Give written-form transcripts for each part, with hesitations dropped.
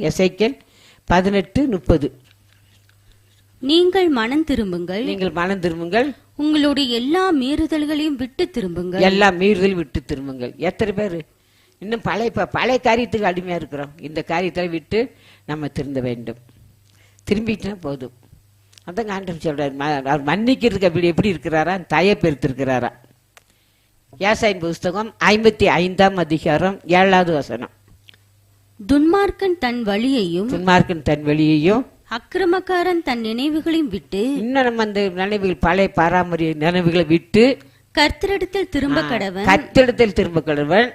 எசேக்கியேல் 18:30. நீங்கள் மனம் திரும்புங்கள், நீங்கள் மனம் திரும்புங்கள், உங்களுடைய எல்லா மீறுதல்களையும் விட்டு திரும்புங்கள். எல்லாம் மீறுதல் விட்டு திரும்புங்கள். எத்தனை பேர் இன்னும் பழைய காரியத்துக்கு அடிமையா இருக்கிறோம்? இந்த காரியத்தை விட்டு நம்ம திருந்த வேண்டும். திரும்பிட்டா போதும். அதான் ஆண்டவர் சொல்றாரு, அவர் மன்னிக்கிறதுக்கு எப்படி இருக்கிறாரா? தயை பெருத்திருக்கிறாரா? ஏசாயின் புஸ்தகம் 55ஆம் அதிகாரம் 7வது வசனம். துன்மார்க்கன் தன் வழியையும் துன்மார்க்கன் தன் வழியையும் அக்கிரமக்காரன் தன் நினைவுகளையும் விட்டு, இன்னும் நம்ம அந்த நினைவுகள் பழைய பாரம்பரிய நினைவுகளை விட்டு கர்த்தரிடத்தில் திரும்ப கடவன். கர்த்தரிடத்தில் திரும்ப கடவன்.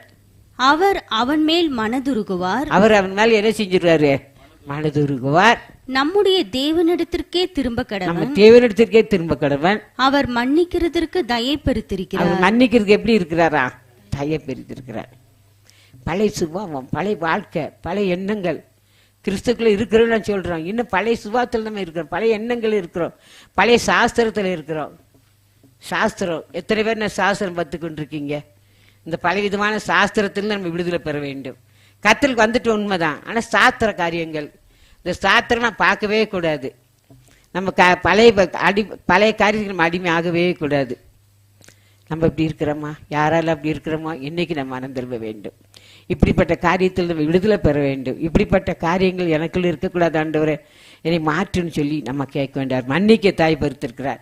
அவர் அவன் மேல் மனதுருகுவார். அவர் அவன் மேல் என்ன செஞ்சிருவாரு? மனதுருகுவார். நம்முடைய தேவனிடத்திற்கே திரும்ப நம்ம கடவன். தேவனிடத்திற்கே திரும்ப கடவன். அவர் மன்னிக்கிறதற்கு தயை பெருத்திருக்கிறார். அவர் மன்னிக்கிறதுக்கு எப்படி இருக்கிறாரா? தயை பெருத்திருக்கிறார். பழைய சுபாவம், பழைய வாழ்க்கை, பழைய எண்ணங்கள் கிறிஸ்துக்குள்ள இருக்கிறோம்னு சொல்றோம். இன்னும் பழைய சுபாவத்தில் நம்ம இருக்கிறோம், பழைய எண்ணங்கள் இருக்கிறோம், பழைய சாஸ்திரத்துல இருக்கிறோம். சாஸ்திரம் எத்தனை பேர் நான் சாஸ்திரம் பார்த்து கொண்டிருக்கீங்க? இந்த பல விதமான சாஸ்திரத்தில் நம்ம விடுதலை பெற வேண்டும். கத்தலுக்கு வந்துட்டு உண்மைதான், ஆனா சாஸ்திர காரியங்கள், இந்த சாஸ்திரம் நான் பார்க்கவே கூடாது. நம்ம பழைய காரியத்துக்கு நம்ம அடிமை ஆகவே கூடாது. நம்ம இப்படி இருக்கிறோமா? யாரால அப்படி இருக்கிறோமா? இன்னைக்கு நம்ம மனம் திரும்ப வேண்டும். இப்படிப்பட்ட காரியத்தில் நம்ம விடுதலை பெற வேண்டும். இப்படிப்பட்ட காரியங்கள் எனக்குள்ள இருக்கக்கூடாது ஆண்டவரே, என்னை மாற்றுன்னு சொல்லி நம்ம கேட்க வேண்டாம். மன்னிக்க தாய் பருத்திருக்கிறார்.